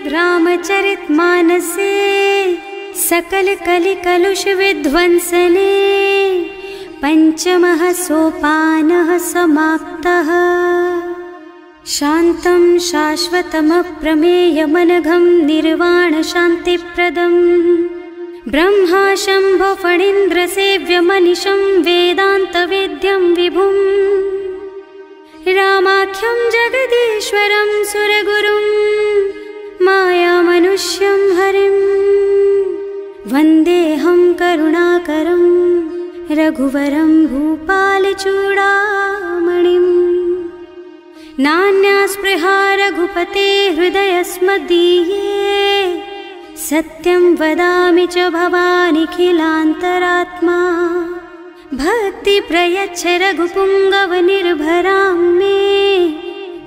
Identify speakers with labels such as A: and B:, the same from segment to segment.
A: श्रीमद्रामचरितमानसे सकल कलि कलुष विध्वंसने पंचमः सोपानः समाप्तः। शान्तं शाश्वतमप्रमेयमनघं निर्वाण शान्तिप्रदं ब्रह्मा शम्भो फणीन्द्रसेव्यमनिशं वेदान्तवेद्यं विभुं रामाख्यं जगदीश्वरं सुरगुरुं मायामनुष्यं हरिं वन्देऽहं करुणाकरं रघुवरं भूपालचूडामणिं। नान्यास्पृहा रघुपते हृदयस्मदीये सत्यं वदामि च भवानिखिलान्तरात्मा। भक्ति प्रयच्छ रघुपुङ्गवनिर्भरां मे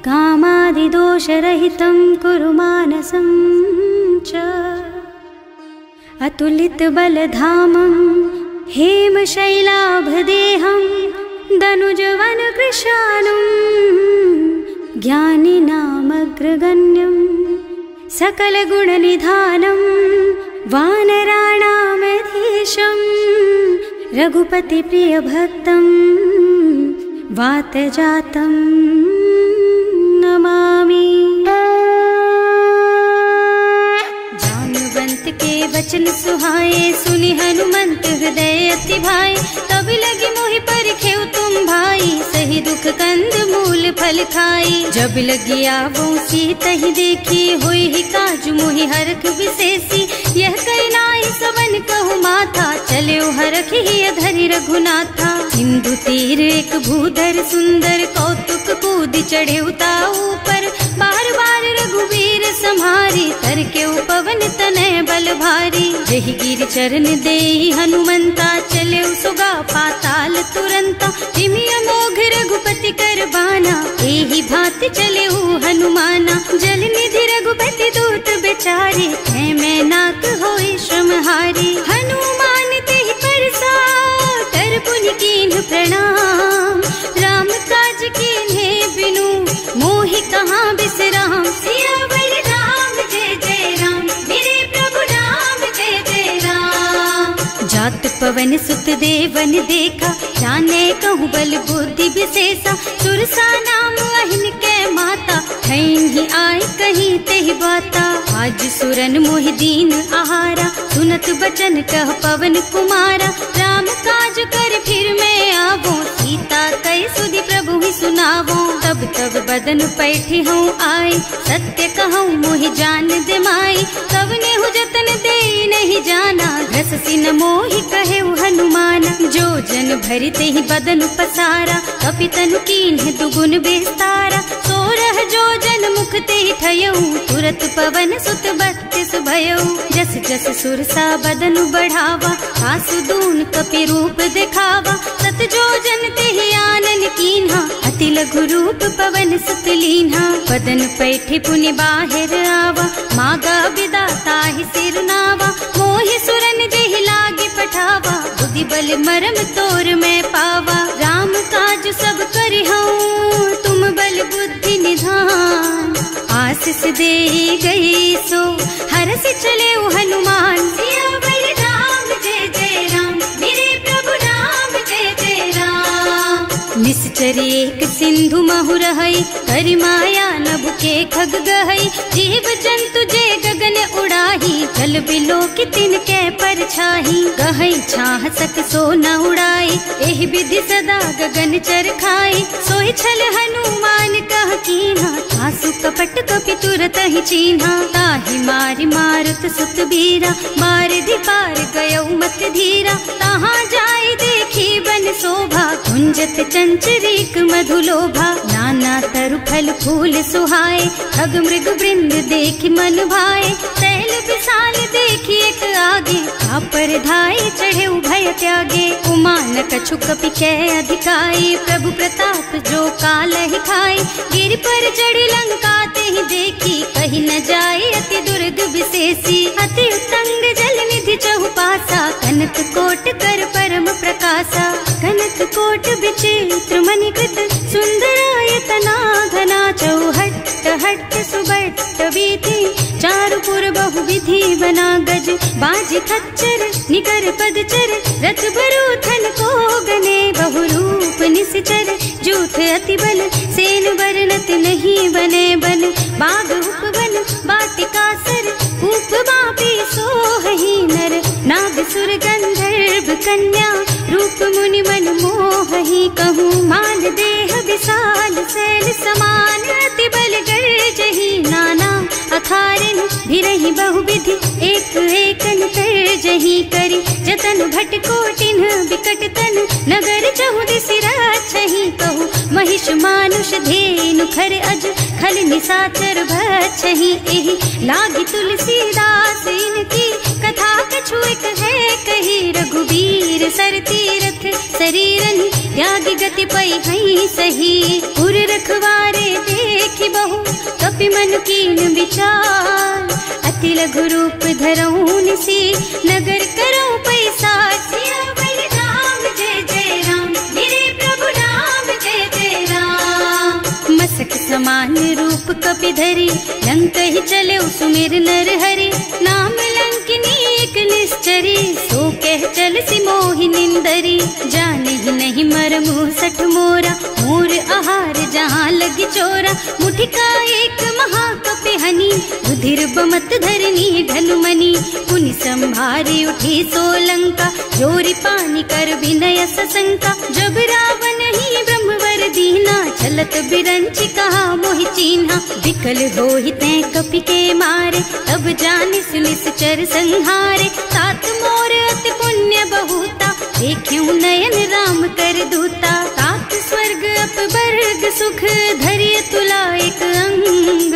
A: कामादिदोषरहितं कुरु मानसं च। अतुलितबलधामं हेमशैलाभदेहं दनुजवनकृशानुं ज्ञानिनामग्रगण्यं सकलगुणनिधानं वानराणामधीशं रघुपतिप्रियभक्तं वातजातं नमामि। जानुवंत के वचन सुहाए सुनि हनुमंत हृदय अति भाए। तब लगी मोहि परिखेउ तुम भाई सही दुख कंद मूल फल खाई। जब लगी आवो सीतहि देखी होई ही काजु मोहि हरख विशेषी। यह कई नाई सबन कहु माथा चले हरख ही धरि रघुनाथा। सिंधु तीर एक भूधर सुंदर कौतुक कूद चढ़े उताऊ पर। बार बार रघुवीर सम्हारी तर के पवन तनय बल भारी। जहि गिर चरण देहि हनुमंता चले सुगा पाताल तुरंता। जिमि अमोघ रघुपति कर बाना एहि भांति चले हनुमाना। जल निधि रघुपति दूत बेचारे है मैं नाक होई श्रमहारी। हनुमान तेहि परसा कर पुनि कीन्ह प्रणाम। राम काज कीन्हे बिनु मोहि कहाँ बिसराम। सियावर राम जय जय राम मेरे प्रभु राम जय जय राम। जात पवन सुत देवन देखा जाने कहूँ बल बुद्धि विशेषा। सुरसा नाम अहिन के माता ठैन ही आए कहीं तेहि बाता। आज सुरन मोहि दीन आहारा सुनत बचन कह पवन कुमारा। राम काज कर फिर मैं आवो सीता कई सुधि प्रभु ही सुनावो। तब तब बदन पैठी हूँ आए सत्य कहूँ मोहि जान दे माई। तब नेहु जतन दे नहीं जाना घस सिन मोहि कहे हनुमाना। जो जन भरते ही बदन पसारा कपितनु कीन्ह दुगुन बेस्तारा। सोरह जो जन मुख ते ठयऊ तुरत पवन सुत बत्तिस भयऊ। जस जस सुरसा बदन बढ़ावा आसु दून कपि रूप दिखावा। सत जो जन ते आनन कीन्हा अति लघु रूप पवन सुत लीन्हा। बदन पैठे पुनि बाहिर आवा मागा विदाता ही सिरनावा। मोहि सुरन जेहि लागे पठावा बुद्धि बल मरम तोर मैं पावा। राम काज सब करिहऊँ तुम बल बुद्धि निधान। आशीष दे गई सो हरस चले हनुमान। सियावर राम जय जय राम मेरे प्रभु राम जय जय राम। निश्चर एक सिंधु महु रहई करि माया नभ के खग गहई। जीव जंतु जे गगन उड़ाही जल बिलो की तिनके परछाही। गहई छाह सक सो न उड़ाई एहि विधि सदा गगन चर खाई। सोई छल हनुमान कह कीन्हा आसु कपट कपि तुरत ही चीन्हा। ताहि मारि मारुत सुत बीरा मार दी पार गयऊ मत धीरा। तहाँ जाय देखी बन शोभा कुंजत चंचरीक मधुलोभा। नाना तरु फल फूल सुहाए खग मृग वृंद देखि मन भाए। तैल विशाल देखी एक आगे पर धाई चढ़े भय त्यागे। उमा न कछु कपि कै अधिकाई प्रभु प्रताप जो काल ही खाई। गिर पर चढ़ी लंका ते ही देखी कहीं न जाए अति दुर्ग विशेषी। अति उत्तंग जल निधि चहुपासा कनक कोट कर परम प्रकाशा। कनक कोट विचित्र मणिकृत सुंदरायतना घना चौहट्ट हट्ट सुबट्ट बीती, चारु पुर बहु विधि बना गज, बाजी खच्चर निकर पदचर, रथ बरूथन को गने, बहु रूप निश्चर, जूथ अति बल, सेन बरनत नहीं बने बन, बाग उपवन वाटिका सर, कूप बापी सोहहि नर, नाग सुर गंधर्व कन्या, रूप मुनि मन मोहहि, कहूँ माल देह विशाल शैल समान, अति बल गर्जहि नाना अखारन, भिरहि बहुविधि एक एकन तरजहि करि, जतन भट कोटिन बिकट तन, नगर चहुदिस राछहि, कहूँ महिष मानुष धेनु खर अज, खल निसाचर भक्षहि, एहि लागी तुलसीदास इनकी, कथा कछु एक है कही, रघुबीर सर तीरथ शरीरन, त्यागी गति पई हई सही, पुर रखवारे देखि बहु, कपि मन कीन विचार, अति लघु रूप धरऊं निसी, नगर करऊं पैसार, सियावर राम जय जय राम, मेरे प्रभु राम जय जय राम, मसक समान रूप कपि धरी, लंक ही चले सुमिर नर हरि, नाम लंकिनी एक निश्चरी, सो कह चल सी मोहि निंदरी, जाने ही नहीं मरमु सठ मोरा, मोर आहार जहाँ लगी चोरा, मुठिका एक महाकपि हनी, रुधिर बमत धरनी ढनुमनी, पुनि संभारी उठी सोलंका, जोरी पानी कर विनय सशंका, जब रावण ही ब्रह्मवर दीना, चलत बिरंची कहा मोहि चीन्हा, विकल होहि तै कपि के मारे, तब जानिस निश्चर संहारे, तात मोर अति पुण्य बहुता, देखियो नयन राम कर दूता, तात स्वर्ग अपवर्ग सुख, धरिय तुला एक अंग,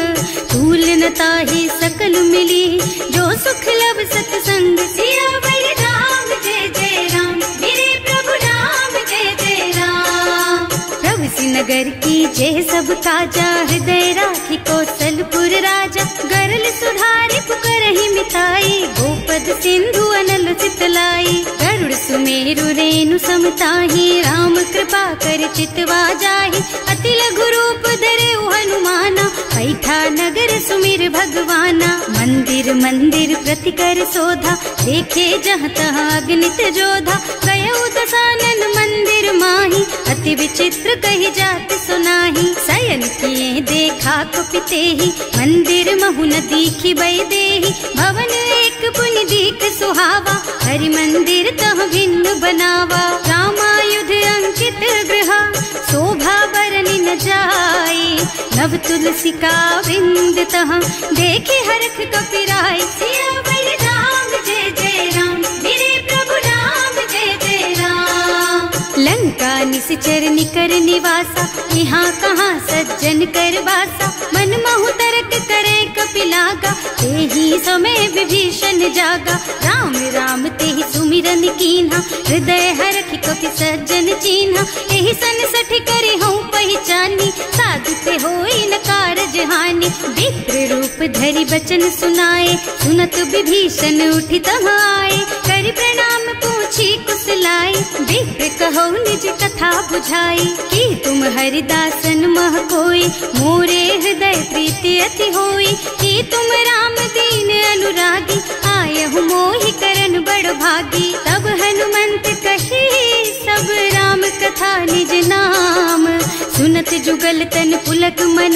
A: तूल न ताहि सकल मिली, जो सुख लब सतसंग, सियावर राम जय जय राम, मेरे प्रभु राम जय जय राम, प्रभु सी नगर की जय सब काजा, हृदय राखी कौशलपुर राजा, गरल सुधारी पुकारहि मिताई, गोपद सिंधु अनल चितलाई, गरुड़ सुमेरु रेणु समताहि, राम कृपा कर चितवा जाहि, अति लघु रूप धरे हनुमाना, पैठा नगर सुमिर भगवाना, मंदिर मंदिर प्रति कर शोधा, देखे जहाँ तहाँ अगणित जोधा, गयो दसानन मंदिर माही, अति विचित्र कही जात सुनाही, शयन किए देखा कुपितेहि, मंदिर महु न दीखि बई देहि, भवन एक पुनि दीख सुहावा, हरि मंदिर तह भिन्न बनावा, रामायुध अंकित गृह, शोभा बरनि न जाई, नव तुलसी का वृंद तह, देखे हरख कपिराई, सियावर राम जय जय राम, मेरे प्रभु राम जय जय राम, लंका निश्चर निकर निवासा, यहाँ कहाँ सज्जन कर वासा, मन महु तरक करे कपिलागा, तेहि समय विभीषण जागा, राम राम तेहि सुमिरन कीन्हा, हृदय हरखि कपि सज्जन चीन्हा, एहि सन सठ करे हूँ पहचानी, साधु ते होई न कारज हानि, विप्र रूप धरि बचन सुनाए, सुनत विभीषण उठि तहाँ आए, करि प्रणाम पूछी कुशलाई, विप्र कहो निज कथा बुझाई, कि तुम हरिदासन मह कोई, मोरे हृदय प्रीति अति होई, कि तुम राम दीन अनुरागी, आयहु मोहि करन बड़ भागी, तब हनुमंत कही सब राम कथा निज नाम, सुनत जुगल तन पुलक मन,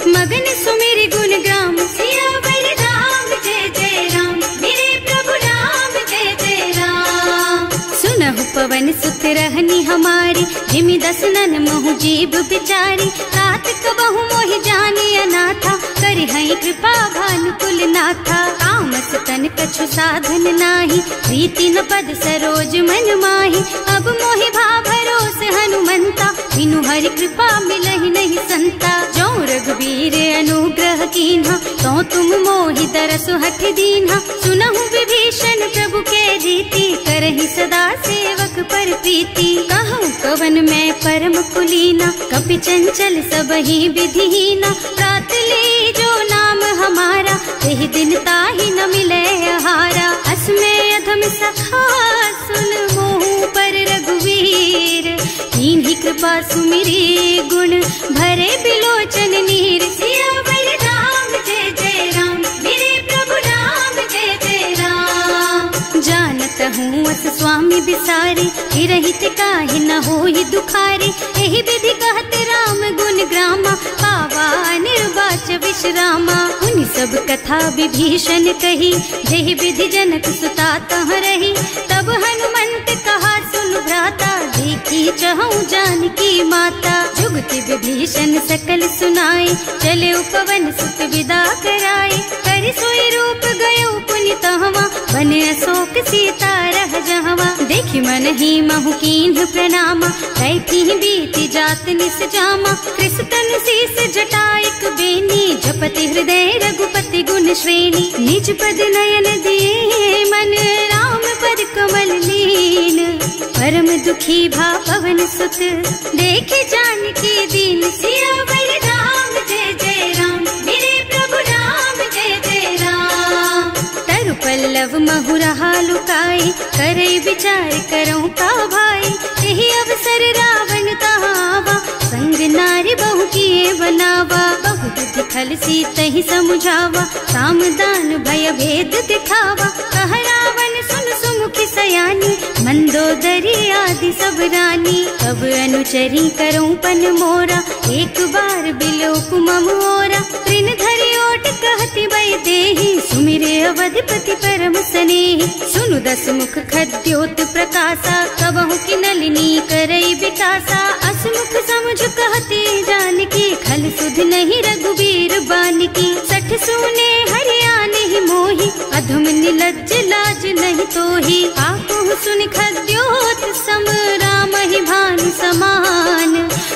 A: मगन सुमिर गुण ग्राम, सियावर राम जय जय राम, मेरे प्रभु राम जय जय राम, सुनहु पवन सुत रहनी हमारी, जिमि दसनन महु जीव बिचारी, तात कबहु मोहि जानी अनाथा, करि हई कृपा भानुकुल नाथा, तामस तन कछु साधन नाही, प्रीति न पद सरोज मन माही, अब मोहि भा भरोस हनुमंता, बिनु हरि कृपा मिलहि नहीं संता, जो रघुबीर अनुग्रह कीन्हा, तो तुम मोहि दरसु हठ दीन्हा, सुनहु विभीषण प्रभु के रीति, करहि सदा सेवक पर प्रीति, कहूँ कवन मैं परम कुलीना, कपि चंचल सबहि विधिहीना, रात ले जो नाम हमारा, तेहि दिन ताहि न मिले आहारा, असमय अधम सखा सुन मोहु पर रघुवीर, कीन्ही कृपा सुमिरी गुण भरे बिलोचन नीर, सियावर स्वामी बिसारी, हिरहित काहे न होई दुखारी। एहि विधि कहत राम गुण ग्रामा, पावा निर्वाच विश्रामा। उन सब कथा विभीषण कही, जेहि विधि जनक सुता तह रही। तब हनुमंत कहा सुन भ्राता, देखी चहु जानकी माता। जुगति विभीषण सकल सुनाए, चले उपवन सुत विदा कराए। कर सोई रूप गयो पुनि तहवा, बने अशोक सीता रह जहवा। देखि मन ही महु कीन्ह प्रणामा, कैथी बीति जात निस जामा। कृष तनु शीस जटाइक बेनी, जपति हृदय रघुपति गुण श्रेणी। निज पद नयन दिए मन, राम पद कमल लीन। परम दुखी भा पवन सुत, देखे जानकी दीन। सियावर राम जय जय राम, मेरे प्रभु राम जय जय राम। तरु पल्लव महु रहा लुकाई, करई विचार करऊं का भाई। यही अवसर रावण तहावा, संग नारी बहु किए बनावा। बहु बुद्धि खल सीतहि समुझावा, साम दान भय भेद दिखावा। कह रावण सुन सुमुखी सयानी, मंदोदरी आदि सब रानी। अब अनुचरी करऊं पन मोरा, एक बार बिलोक मम ओरा। तृण धरि ओट कहति भय देहि, सुमिरे अवधपति परम स्नेहि। सुनु दस मुख खद्योत प्रकाशा, कबहु की नलिनी करई विकासा। असमुख समझ कहती जानकी, खल सुध नहीं रघुबीर बानकी। सठ सूने हरियाणा ही मोही, अधम निलज्ज लाज नहीं तोही। आपहु सुन खद्योत सम, राम ही भानु समान।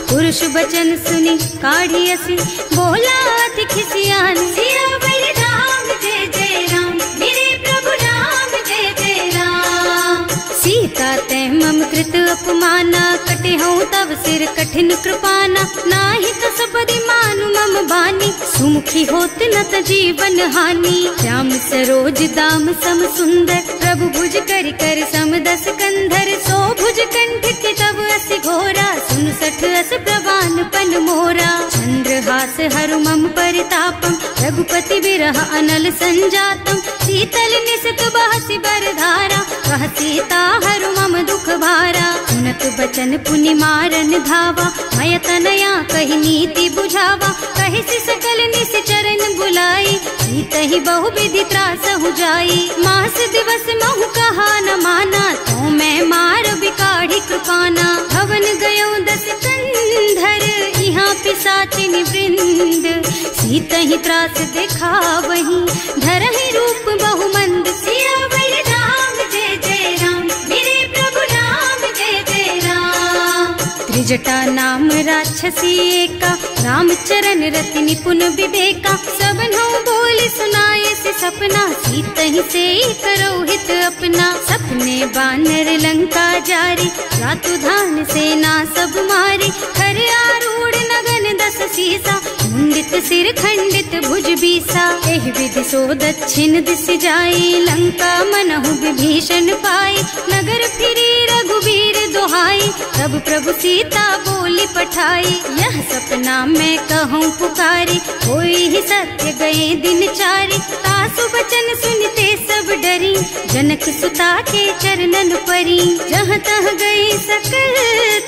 A: पुरुष बचन सुनि काढ़ी असी, बोला अति खिसियान। सियावर राम जय जय राम, मेरे प्रभु राम जय जय राम। सीता ते मम कृत अपमाना, कटे हूँ तब सिर कठिन कृपाना। नाही तो सपदि मानु मम बानी, सुमुखी होत न त जीवन हानि। श्याम सरोज दाम सम सुंदर, प्रभु भुज कर कर सम दस कंधर। सो भुज कंठ के तब अस घोरा, सुन सठ अस प्रवान पन मोरा। चंद्रहास हरु मम परितापम, रघुपति विरह अनल संजातम। शीतल निसित बहसि बरधारा, वह सीता हरु मम दुख भारा। सुनत बचन पुनि मारन धावा, मय तनया कहि नीति बुझावा। कहि सि सकल निस चरण बुलाई, सीतहि बहु विधि त्रास हो जाई। मास दिवस महु कहा न माना, तो मैं मार बिकाढ़ी कृपाना। भवन गयो दस कंधर, यहाँ पिशाचिनी वृंद। सीतहि त्रास देखा वहीं, धरहि रूप बहु मंद। सियावर राम जय जय राम, मेरे प्रभु राम जय जय राम। त्रिजटा नाम राक्षसी एका, राम चरण रति निपुण विवेका। सबनो बोल सुनाए से सपना, सीतहि से करो हित अपना। सपने बानर लंका जारी, रातु धान सेना सब मारी। खर आरूढ़ नगन दस सीसा, मुंडित सिर खंडित भुज बीसा। एहि विधि सो दक्षिण दिस जाई, लंका मनहु विभीषण पाई। नगर फिरी रघुबीर दुहाई, तब प्रभु सीता बोली पठाई। यह सपना मैं कहूँ पुकारी, होई ही सत्य गए दिन चारी। तासु बचन सुनते सब डरी, जनक सुता के चरणन परी। जहाँ तह गई सकल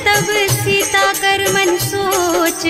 A: तब सीता कर मन सोच।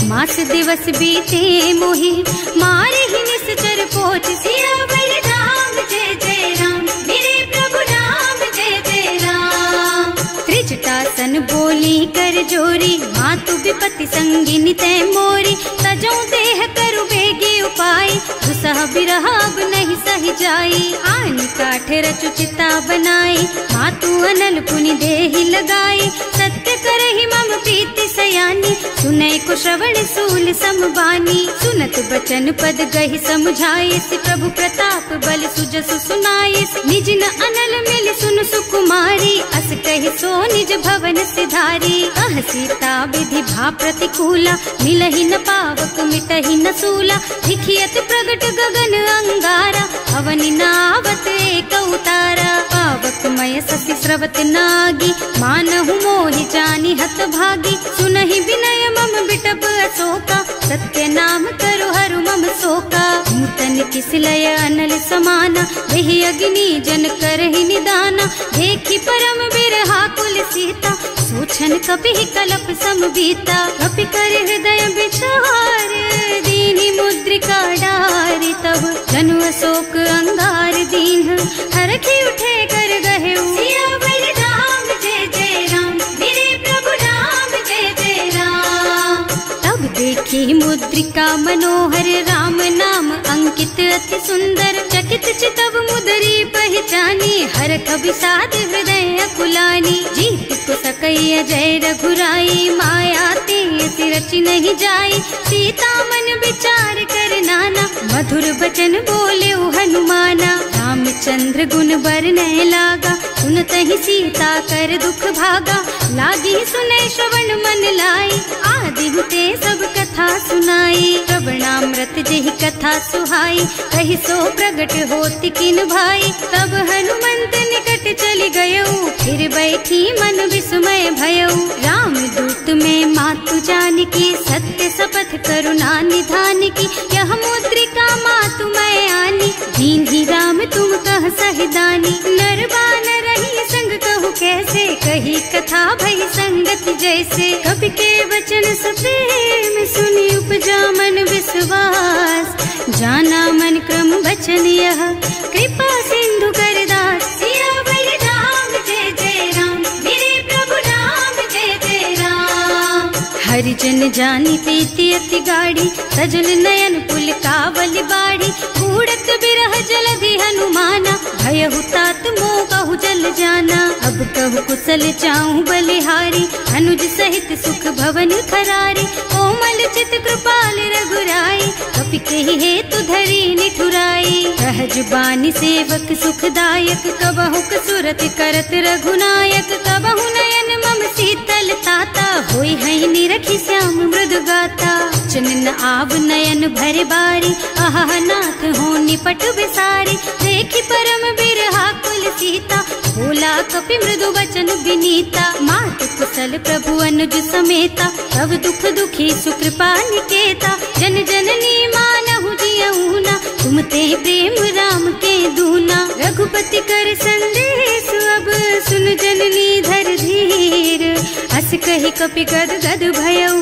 A: मास दिवस बीते मोहि, मारे ही निश्चर पोच। सियावर राम जय जय राम, मेरे प्रभु राम जय जय राम। त्रिजटासन बोली कर जोरी, मातु विपति संगिनी तै मोरी। तजो देह करु बेगी उपाय, दुसह बिरह अब नहीं सही जाई। आन काठ रचु चिता बनाई, मातु अनल पुनि देहि लगाई। सत्य करहि मम प्रीति सयानी, सुनै को श्रवण सूल समबानी। सुनत बचन पद गहि समझाइस, प्रभु प्रताप बल सुजसु सुनाइस। निज न अनल मिल सुन सुकुमारी, अस कहि सो निज भवन सिधारी। अह सीता विधि भा प्रतिकूला, मिलहि न पावक मिटहि न सूला। लिखियत प्रगट गगन अंगारा, अवनि नावत एक उतारा। पावक मय ससि स्रवत नागी, मानहु मोहि जानि हत भागी। सुनहि विनय मम बिटप अशोका, सत्य नाम करु हरु मम शोका। नूतन मन किसलय अनल समाना, वही अग्नि जन करहि निदाना। देखी परम बिरहा कुल सीता, सोचन कपि कलप सम बीता। कपि कर हृदय विचार, दीनी मुद्रिका डारी। तब जनु अशोक अंगार दीन, हरखी उठे कर गहे सियावर राम जय जय राम, मेरे प्रभु राम जय जय राम। तब देखी मुद्रिका मनोहर, राम नाम अंकित अति सुंदर। चकित चितव मुदरी पहचानी, हर कवि साध हृदय अकुलानी। जीत को सकैया जय रघुराई, माया ते रचि नहीं जाई। सीता मन विचार कर नाना, मधुर बचन बोले हनुमाना। रामचंद्र गुण बरनय लागा, सुनतहि सीता कर दुख भागा। लागी सुने श्रवण मन लाई, आदि ते सब कथा सुनाई। श्रवणामृत जेहि कथा सुहाई, कहि सो प्रगट होति किन भाई। तब हनुमंत निकट चली गयऊ, फिर बैठी मन विस्मय भयऊ। राम दूत में मातु जानकी, सत्य शपथ करुणा निधान की। यह मुद्रिका मातु मैं आनी, दीन्ही राम तुम कह सहिदानी। नर बानर रही संग कहु कैसे, कही कथा भई संगति जैसे। कवि के वचन सप्रेम सुनी, उपजा मन विश्वास। जाना मन क्रम वचन यह, कृपा सिंधु कर दास। सियावर राम जय जय राम, मेरे प्रभु राम जय जय राम। हरिजन जानी प्रीति अति गाढ़ी, सजल नयन पुल कावल बाढ़ी। बूढ़त बिरह जलधि हनुमाना, भयहु तात मोह कहु जल जाना। अब कहु कुशल चाहूं बलिहारी, अनुज सहित सुख भवन खरारी। कोमल चित कृपाल रघुराई, कपि केहि हेतु धरी निठुराई। सहज बानी सेवक सुखदायक, कबहु कसुरत करत रघुनायक। कबहु नयन मम शीतल ताता, होई है निरखी श्याम मृदु गाता। चनन आव नयन भर बारी, आहा नाथ हो निपट विसारी। देखी परम बिरहा कुल सीता, बोला कपि मृदु वचन विनीता। मात कुशल प्रभु अनुज समेता, तब दुख दुखी सुकृपा निकेता। जन जननी मानहु जियऊना, तुम ते प्रेम राम के दूना। रघुपति कर संदेश अब, सुन जननी धर धीर। हस कहि कपि गद गद भयऊ,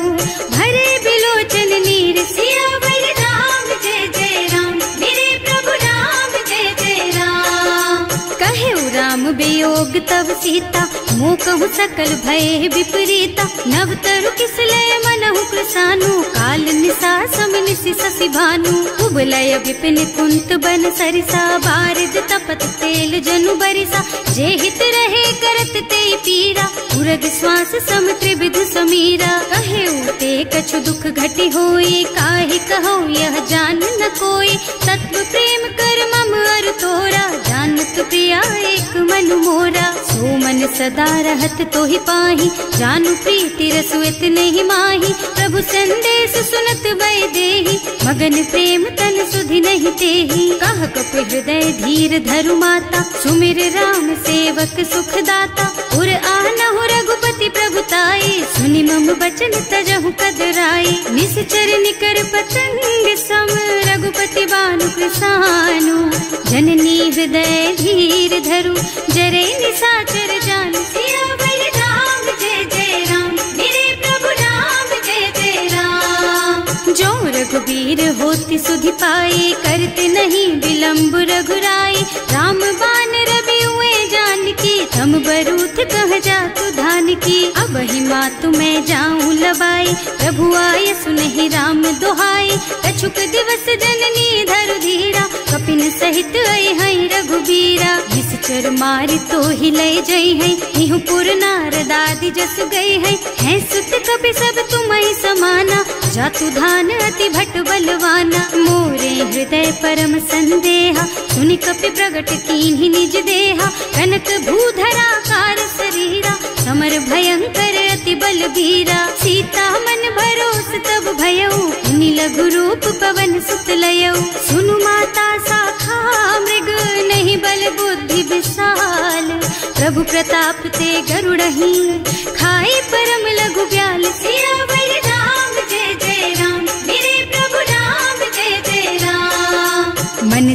A: भरे बिलोचन नीर। सियावर राम जय जय राम, मेरे प्रभु राम जय जय राम। कहेउ राम वियोग तब सीता, मोह कहु सकल भय विपरीता। नव तरु किसलय मनहु कृसानु, काल निसा सम निसि शशि भानु। उबलय विपिन कुंत बन सरिसा, बारिद तपत तेल जनु बरिसा। जे हित रहे करत ते पीरा, उरग श्वास सम त्रिविध समीरा। कहेउ ते कछु दुख घटी होई, काहि कहो यह जान न कोई। तत्व प्रेम कर मम अर तोरा, जानत प्रिया एक मन मोरा। सो मन सदा रहत तोहि पाही, जानु प्रीति रसु इतने माही। प्रभु संदेश सुनत वै देही, मगन प्रेम तन सुधि नहीं तेही। कह कपि हृदय धीर धरु माता, सुमिर राम सेवक सुख दाता। उर आनहु रघुपति प्रभुताई, सुनि मम बचन तजहु कदराई। निश्चर निकर पतंग सम, रघुपति बानु कृसानु। जननी हृदय धीर धरु, जरे निशाचर जान। सियावर राम जय जय राम, मेरे प्रभु राम जय जय राम। जो रघुबीर होति सुधि पाई, करते नहीं विलम्ब रघुराई। राम बान रवि हुए जानकी, तम बरूथ कह जातु धान की। अब ही मातु मैं जाऊं लबाई, प्रभु आय सुनहि राम दुहाई। कछुक दिवस जननी धरु धीरा, कपिन सहित आई है रघुबीरा। निश्चर मारि तो ही लय जई है, इहु पुर नारद आदि जस गई है। हैं सुत कपि सब तुम्हि समाना, जातु धान अति भट बलवाना। मोरे हृदय परम संदेहा, सुनि कपि प्रगट कीन्हि निज देहा। कनक भूधरा कार शरीरा, समर भयंकर अति बलबीरा। सीता मन भरोस तब भयऊ, मुनि लघु रूप पवन सुत लयऊ। सुनु माता शाखा मृग, नहीं बल बुद्धि विशाल। प्रभु प्रताप ते गरुड़हि, खाई परम लघु ब्याल। सियावर राम जय जय राम, मेरे प्रभु राम जय जय राम।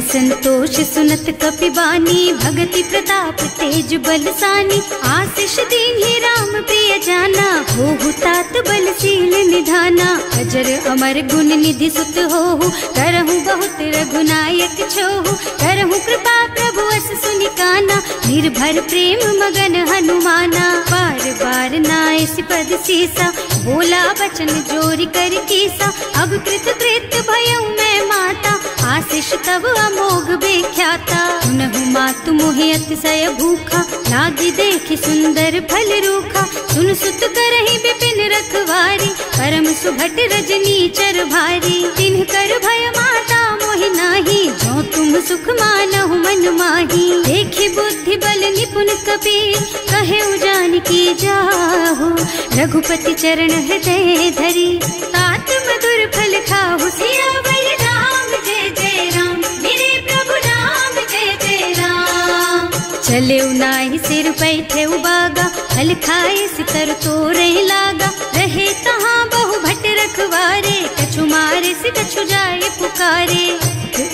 A: संतोष सुनत कपिबानी, भगति प्रताप तेज बलसानी। आशीष दीन्हि राम प्रिय जाना, होहु तात बलशील निधाना। अजर अमर गुण निधि सुत होहु, करहु बहुत रघुनायक छोहु। करहु कृपा प्रभु अस सुनि काना, निर्भर प्रेम मगन हनुमाना। बार बार नाइस पद सीसा, बोला बचन जोरी कर कीसा। अब कृत कृत भयउ मैं माता, आशीष तब अमोघ बेख्याता। सुनहु मातु मोहि अतिशय भूखा, लागी देखि सुंदर फल रूखा। सुन सुत करहि विपिन रखवारी, परम सुभट रजनी चर भारी। तिन्ह कर भय माता मोहि नाही, जो तुम सुख मानहु मन माही। देखि बुद्धि बल निपुण कबीर, कहे जानकी जाहु। रघुपति चरण हृदय धरी, तात मधुर फल खाहु। सियावर राम जय जय राम, मेरे प्रभु राम जय जय राम। चले नाहि सिर पैठे उबागा, फल खाए सितर तोरे लागा। रहे तहाँ बहु भट रखवारे, कछु मारे से कछु जाए पुकारे।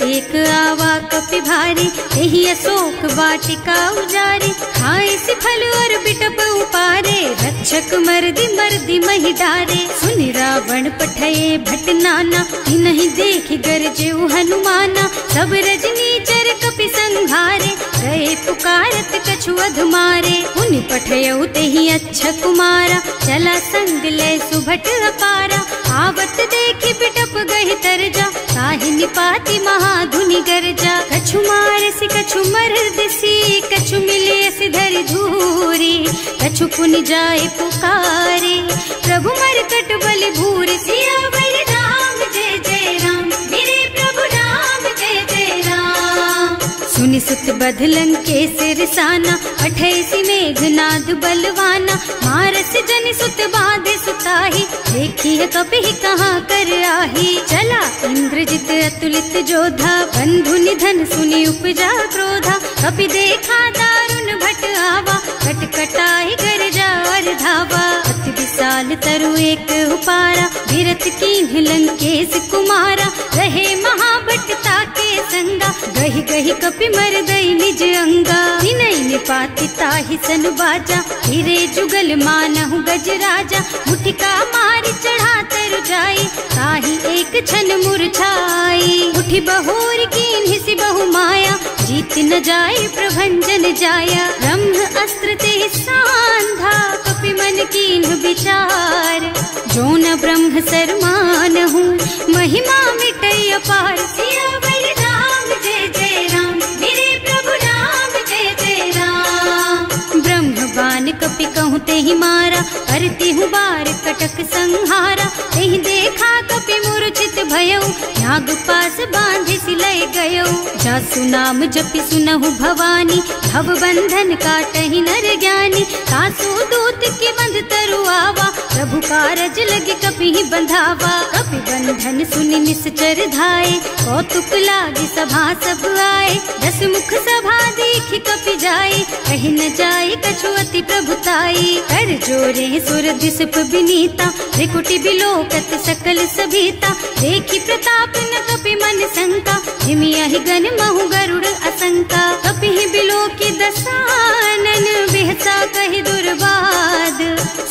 A: एक आवा कपि भारी, यही अशोक वाटिका उजारी। खाए से फल और बिटप उपारे, रक्षक मर्दी मर्दी महि डारे। सुनि रावण पठये भट नाना, नहीं देखि गरजेउ हनुमाना। सब रजनी चर कपि संघारे, गए पुकारत कछु अधमारे। उनि पठयउ तेहि अच्छा कुमारा, चला संग ले सुभट अपारा। आवत देखि बिटप गहि तरजा, ताहि निपाति महाधुनि गर्जा। कछु मारसि कछु मरदसी, कछु मिले सिधरि धूरी। कछु पुनि जाए पुकारे, प्रभु मरकट बल भूरि। सियावर राम जय जय राम, मेरे प्रभु राम जय जय राम। सुनि सुत बध लंकेश रिसाना, 28 मेघनाद बलवाना। मारस जनि सुत बाधे सुताही, देखी है कपि कहाँ कर आही। चला इंद्रजित अतुलित जोधा, बंधु निधन सुनि उपजा क्रोधा। कपि देखा दारुण भट आवा, कटकटाई गरजा और धावा। अति विशाल तरु एक उपारा, विरत कीन्ह लंकेश कुमारा। रहे महाभट ताके संगा, गहि गहि कपि मर गई निज अंगा। विनय निपाति ताहि सन बाजा, फिरे जुगल मानहु गज राजा। मुठिका मारि चढ़ा तरु जाई, ताहि एक छन मुरझाई। उठि बहोर कीन्हि सि बहु माया, जीत न जाय प्रभंजन जाया। ब्रह्म अस्त्र ते सांधा, कपि मन कीन्ह विचार। जो न ब्रह्म सरमानहु, महिमा मिटै अपार। सियावर राम जय जय राम, मेरे प्रभु राम जय जय राम। ब्रह्म बान कपि कहूँ तेहि मारा, करती हूँ बार कटक संहारा। तेहि देखा कपि मूर्छित भयउ, नाग पास बांधि सिलय गयउ। जासु नाम जपि सुनहु भवानी, भव बंधन काटहि नर ज्ञानी। तासु दूत के बंध तरु आवा, प्रभु कारज लगे कपि ही बंधावा। कपि बंधन सुनि निश्चर धाये, कौतुक लागी सभा सब आए। 10 मुख सभा देखि कपि जाए, कहि न जाए कछु अति प्रभुताई। कर जोरे सुर दिसप विनीता, त्रिकुटी बिलोकत सकल सभीता। देखि प्रताप न कपि मन शंका, जिमियाहि गन महु गरुड़ असंका। कपि ही बिलोकी दसानन, बिहसा कहि दुर्बाद।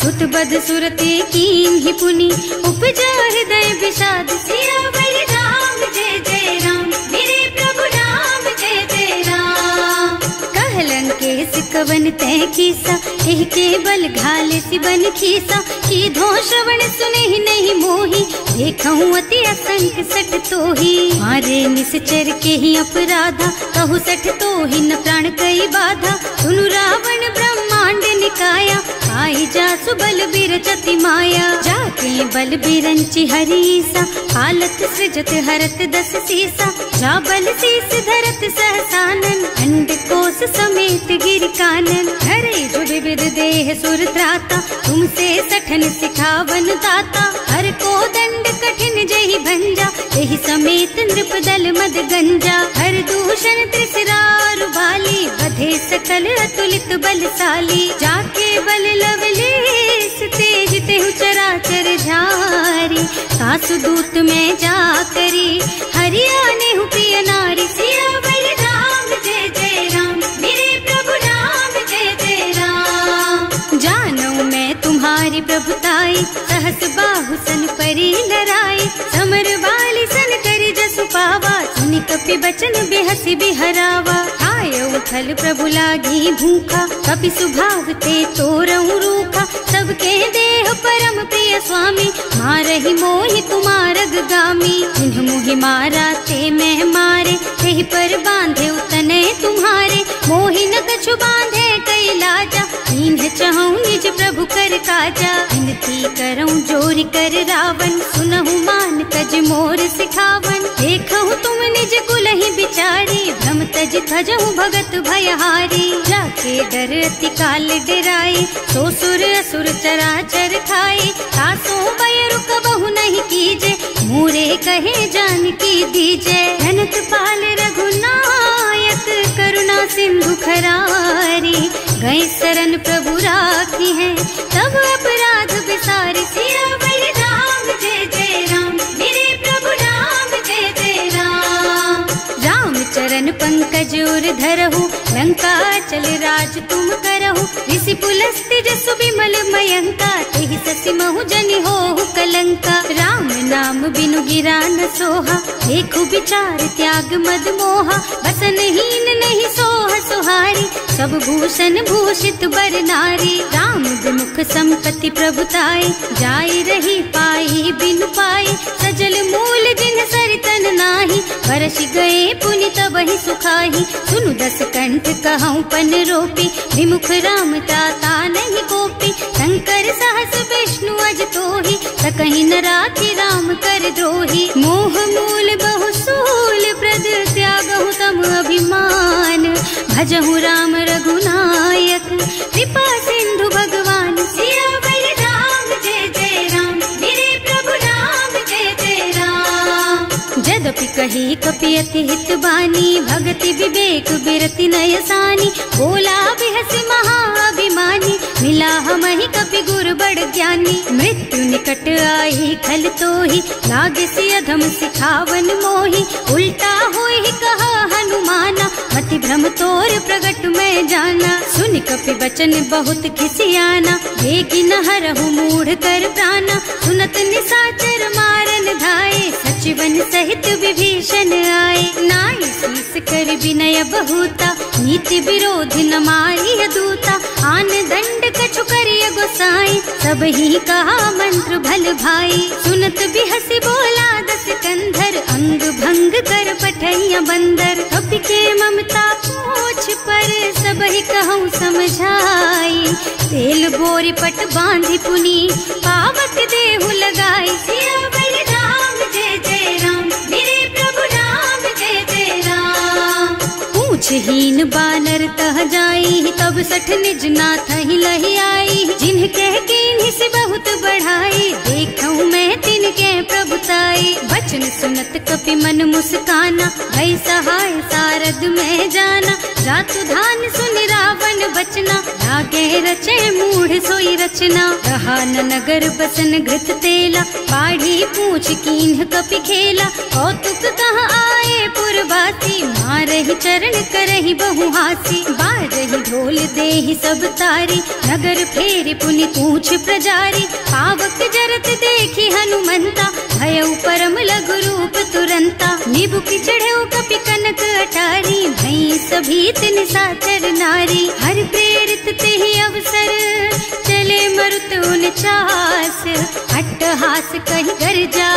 A: सुत बद सुरते कीन्हि पुनि, उपजा हृदय विषाद। सियावर राम जय जय राम, मेरे प्रभु राम जय जय राम। कहलन के सिकवन तय कीसा, एह के बल घाले सिबन खीसा। की धो श्रवण सुने नहीं मोही, देखहूँ अति असंख सठ तोही। मारे निश्चर के ही अपराधा, कहु सठ तोही न प्राण कई बाधा। सुनु रावण ब्रह्मांड निकाया, आई जासु बल बिरचति माया। जाके बल बिरंचि हरीसा, हालत सृजत हरत 10 सीसा। जा बल शीस धरत सहसानन, अंड कोस समेत गिर कानन। हरे जो विविध देह सुर त्राता, तुमसे सठन सिखावन दाता। हर को दंड कठिन जहि भंजा, यही समेत नृप दल मद गंजा। हर दूषण त्रिसरारु बाली, बधे सकल अतुलित बलशाली। जाके बल लवलेस तेज तेहु चराचर झारी। सासु दूत में जा करी, हरियाणे हु प्रिय नारी। सिया आई, समर बाली सन करी जसु पावा, सुनि कपि बचन बेहसी बिहरावा। आय उठल प्रभु लागी भूखा, कपि सुभाव ते तोरऊ रूखा, सबके देह परम प्रिय स्वामी, मारहि मोहि तुमारग गामी। जिन्ह मोहि मारा ते मैं मारे, तेहि पर बांधे उतने तुम्हारे, मोहि न कछु बांधे कई लाजा, इन्ह चहु निज प्रभु कर काजा। विनती करऊं जोरि कर रावण, सुनहु मान तज मोर सिखावन। देखहु तुम निज कुलहि बिचारी, भ्रम तज थजहु भगत भयहारी। जाके डर अति काल डराई, सो सुर असुर चराचर खाए। तासो भय रुक बहु नहीं कीजे, मोरे कहे जानकी दीजे। धनत पाल रघुनायक, करुणा सिंधु खरारी, गए शरण प्रभु राखी है, तब अपराध बिसारी। सियावर राम जय जय राम, मेरे प्रभु राम जय जय राम। राम चरण पंकज उर धरहु, लंका चल राज तुम करहु। ऋषि पुलस्त्य जसु बिमल मयंका, तेहि ससि महु जनि होहु कलंका। राम नाम बिनु गिरा न सोहा, देखु विचार त्याग मद मोहा। बसन हीन नहीं सोह सुहारी, सब भूषण भूषित बर नारी। राम विमुख संपत्ति प्रभुताई, जाई रही पाई बिनु पाई। सजल मूल जिन सरितन नाही, बरस गए पुनि तबहि सुखाही। सुनु दस कंठ कहऊं पन रोपी, विमुख राम ताता नहीं कोपी। शंकर सहस विष्णु अज तोहि, सकहि न राखि राम कर द्रोही। मोह मूल बहु सूल प्रद, त्यागहु तम अभिमान। भजहु राम रघुनायक, कृपा सिंधु भगवान। सियावर राम जय जय राम, मेरे प्रभु राम जय जय राम। जदपि कही कपि अति हित बानी, भगति विवेक बिरति नय सानी। बोला बिहसि महाअभिमानी, मिला हमहि कपि गुर बड़ ज्ञानी। मृत्यु निकट आई खल तोहि, लागे सि अधम सिखावन मोहि। उल्टा होई कहा हनुमाना, मति भ्रम तोर प्रगट में जाना। सुनि कपि बचन बहुत खिसियाना, देगी न हरहु मूढ़ कर प्राणा। सुनत निशाचर मारन धाये, सचिवन सहित विभीषण आए। नाई शीस कर विनय बहुता, नीति विरोध न मारिय दूता। आन दंड कछु करिय गोसाई, सब ही कहा मंत्र भल भाई। सुनत बिहसि बोला दस कंधर, अंग भंग कर पठैया बंदर। कपि के ममता पूछ पर, सब ही कहूँ समझाई। तेल बोरी पट बांधि पुनी, पावक देहु लगाई। सियावर राम जय जय राम, मेरे प्रभु राम जय जय राम। पूछहीन बानर तह जाई, तब सठ निज नाथ ही लही आई। जिन्ह कह कीन्हि से बहुत बढ़ाई, देखऊं मैं तिनके प्रभुताई। बचन सुनत कपि मन मुस्काना, भई सहाय सारद में जाना। जातु धान सुनि रावण बचना, लागे रचे मूढ़ सोई रचना। रहा न नगर बसन घृत तेला, बाढ़ी पूछ कीन्ह कपि खेला। कौतुक कहाँ आए पुरवासी, मारहि चरण करहि बहु हासी। बाजहि ढोल देहि सब तारी, नगर फेरि पुनि पूछ प्रजारी। पावक जरत देखि हनुमंता, भयउ परम लघु रूप तुरंता। निबुकि चढ़ऊ कपि कनक अटारी, भई सभीत निशाचर नारी। हर प्रेरित तेहि अवसर, चले मरुत उनचास। अट्टहास कहि गर्जा,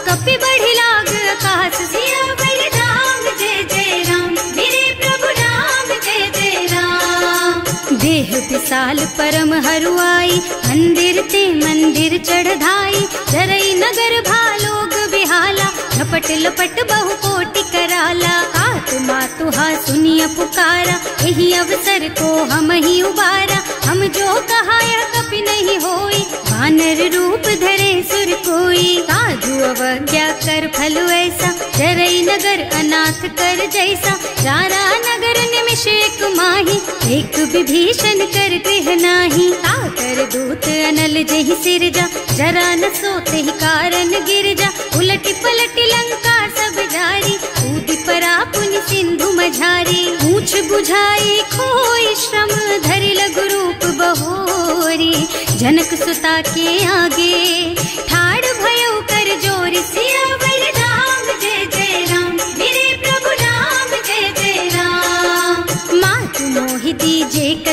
A: कपि बढ़ि लाग आकाश। सियावर राम जय जय राम, मेरे प्रभु राम जय जय राम। देह विशाल परम हरुआई, मंदिर ते मंदिर चढ़धाई। जरई नगर भालोग बिहाला, लपट लपट बहु कोटि कराला। आत्मा तुहा सुनिय पुकारा, यही अवसर को हम ही उबारा। हम जो कहाया कपि नहीं होई, वानर रूप धरे सुर कोई। साधु अवज्ञा कर फल ऐसा, जरई नगर अनाथ कर जैसा। जारा नगर निमिष एक माही, एक विभीषण कर गृह नाही। ताकर दूत अनल जहि सिरजा, जरा न सोते ही कारण गिरजा। उलटी पलटी लंका सब जारी, कूदि परा पुनि सिंधु मझारी। पूछ बुझाई खोई श्रम, धरि लघु रूप बहोरी। जनक सुता के आगे, ठाड़ भयउ कर जोरी।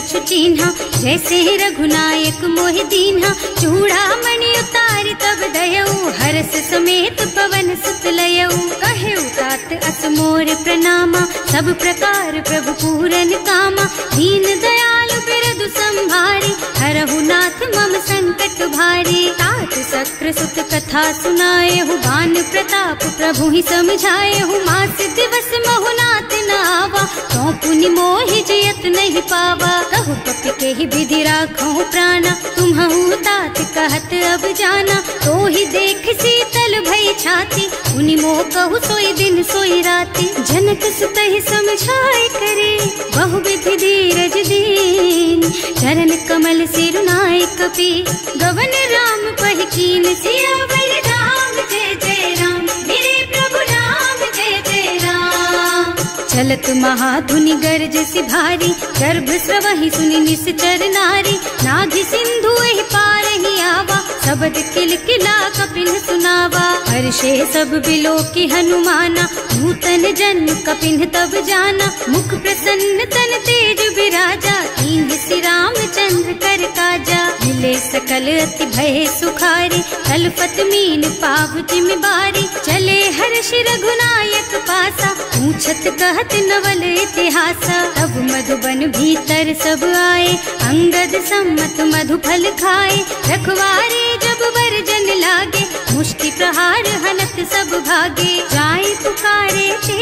A: कछु चिन्हा, जैसे रघुनायक मोहि दीन्हा। चूड़ामणि उतारि तब दयऊ, हरस समेत पवन सुत लयऊ। कहेउ तात अस मोर प्रणामा, सब प्रकार प्रभु पूरन कामा। दीन दयालु बिरदु संभारी, हरहु नाथ मम संकट भारी। तात सक्र सुत कथा सुनाएहु, बान प्रताप प्रभु ही समझाएहु। मास दिवस महु नाथ न आवा, तो पुनि मोहि जियत नहीं पावा। कहु कपि केहि विधि राखहु प्राणा, तुम्हु तात कहत अब जाना। तो ही देख शीतल भई छाती, उनि मोह कहु सोई दिन सोई राती। जनक सुतहि समझाए करे, बहु विधि धीरज दीन। चरण कमल सिरुनाए कपि, गवन राम पहि कीन। सियावर राम जय जय राम, मेरे प्रभु राम जय जय राम। चलत महाधुनि गरज सि भारी, गर्भ स्रवहि सुनि निश्चर नारी। नाभि सिंधु एहि पारहि आवा, शबद किलकिला कपिन सुनावा। हर्षे सब बिलोकि हनुमाना, नूतन जन्म कपिन तब जाना। मुख प्रसन्न तन तेज बिराजा, कीन्ह श्री रामचंद्र कर काजा। मिले सकल अति भय सुखारी, तलपत मीन पाव जिमि बारी। चले हर्ष रघुनायक पासा, पूछत कहत नवल इतिहासा। तब मधुबन भीतर सब आए, अंगद सम्मत मधु फल खाए। रखवारे जब बरजन लागे, मुष्टि प्रहार हनत सब भागे। जाए पुकारे ते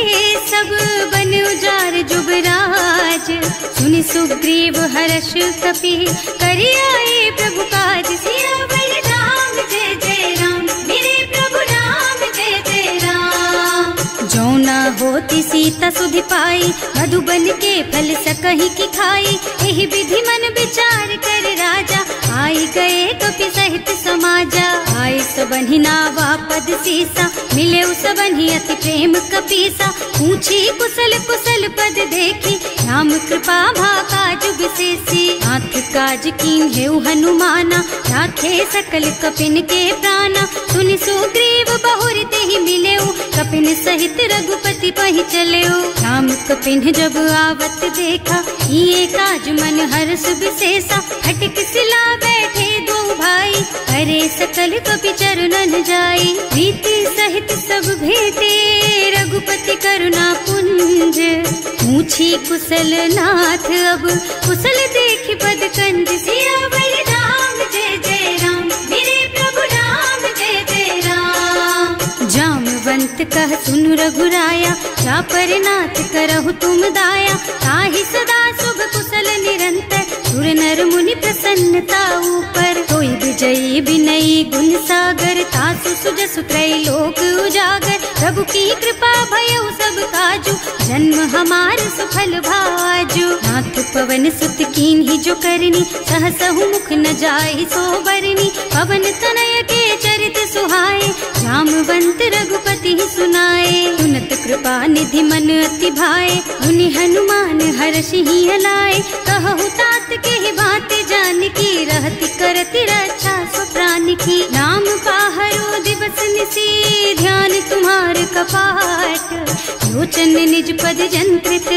A: सब, बन उजार जुबराज। सुनि सुग्रीव हर्ष कपि, करि आए प्रभु काज। सियावर राम जय जय राम, मेरे प्रभु राम जय जय राम। जो न होती सीता सुधि पाई, मधुबन के फल सकहि की खाई। एहि विधि मन विचार कर राजा, आई गए कपि सहित समाजा। आए सबन्हि नावा पद सीसा, मिले सबन्हि अति प्रेम कपीसा। पूछी कुशल कुशल पद देखी, राम कृपा भा काज विशेषी। नाथ काज कीन्हेउ हनुमाना, राखे सकल कपिन के प्राणा। सुनि सुग्रीव बहुर तेहि मिलेउ, कपिन सहित रघुपति पहि चलेउ। राम कपिन जब आवत देखा, ये काज मन हर्ष विशेषा। हटिक सिला बैठे दो भाई, करे सकल कपि चरणन जाई। प्रीति सहित सब भेटे, रघुपति करुणा पुंज। पूछी कुशल नाथ अब, कुशल देख पद कंज। सियावर राम जय जय राम, मेरे प्रभु राम जय जय राम। जामवंत कह सुनु रघुराया, चापर नाथ करहु तुम दाया। ताहि सदा शुभ कुशल निरंतर, सुर नर मुनि प्रसन्नता ऊपर। कोई विजयी विनयी गुण सागर, तासु सुजसु त्रैलोक उजागर। प्रभु की कृपा भयउ सब काजू, जन्म हमार सफल भाजू। नाथ पवन सुत कीन्ही जो करनी, सहसहु मुख न जाहि सो बरनी। पवन तनय के चरित सुहाए, जामवंत रघुपति सुनाए। सुनत कृपा निधि मन अति भाए, मुनि हनुमान हर्षि हलाए। कहु तात के बात जानकी, रहति करति रक्षा सो प्राण की। नाम पाहरो दिवस निसी, ध्यान तुम्हार कपाट। लोचन निज पद जंत्रित,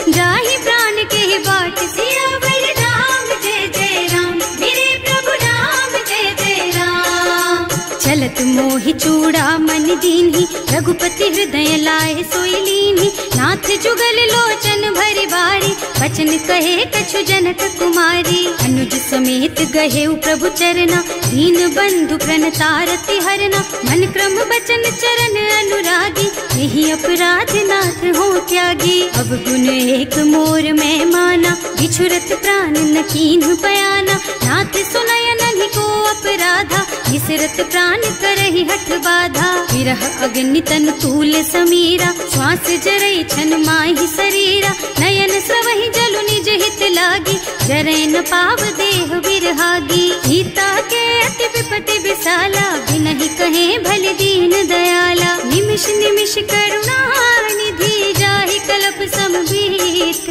A: जाहि प्राण के बाट। सियावर राम जय जय राम, मेरे प्रभु राम जय जय राम। चलत मोहि चूड़ामणि दीन्ही, रघुपति हृदय लाए सोई लीन्ही। नाथ जुगल लोचन भरि बारी, बचन कहे कछु जनक कुमारी। अनुज समेत गहेउ प्रभु चरना, दीन बंधु प्रणतारति हरना। मन क्रम बचन चरण अनुरागी, यही अपराध नाथ हो त्यागी। अब गुण एक मोर में माना, बिछुरत प्राण न कीन्ह बयाना। नाथ सुनय नन्हि को अपराधा, निसरत प्राण करहि हठ बाधा। विरह अग्नि तन तूल समीरा, श्वास जरई छन माहि शरीरा। नयन स्रवहि जलु निज हित लागी, जरै न पाव देह बिरहागी। सीता के अति विपति विशाला, बिनहि कहे भल दीन दयाला। निमिष निमिष करुणा निधि, जाहि कलप समबीत।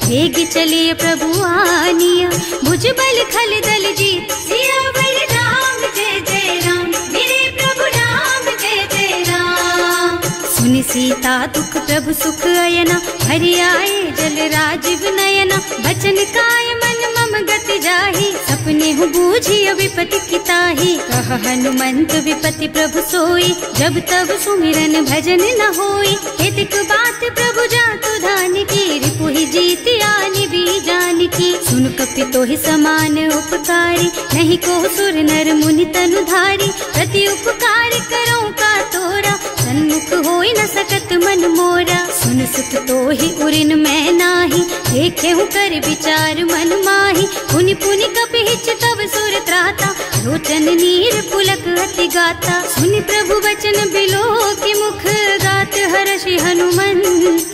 A: वेग चलिए प्रभु आनिया, भुज बल खल दल जीत। सियावर राम जय जय राम, मेरे प्रभु राम जय जय राम। सुनि सीता दुख प्रभु सुख अयना, हरि आए जल राजीव नयना। बचन काय मन गति जाही, सपने हूँ बूझी विपति किताही। कह हनुमंत विपति प्रभु सोई, जब तब सुमिरन भजन न होई। हितक बात प्रभु जातु धान की, रिपु ही जीति आनि भी जान की। सुन कपि तोहि समान उपकारी, नहीं को सुर नर मुनि तनु धारी। प्रति उपकार करो का तोरा, सन्मुख होई न सकत मन मोरा। सुन सुत तोहि उरिन मैं नाही, देखे हूँ कर विचार मन माही। पुनि पुनि कपि हिच तब सुर त्राता, लोचन नीर पुलक अति गाता। सुनि प्रभु वचन बिलो की मुख, गात हर्षि हनुमंत।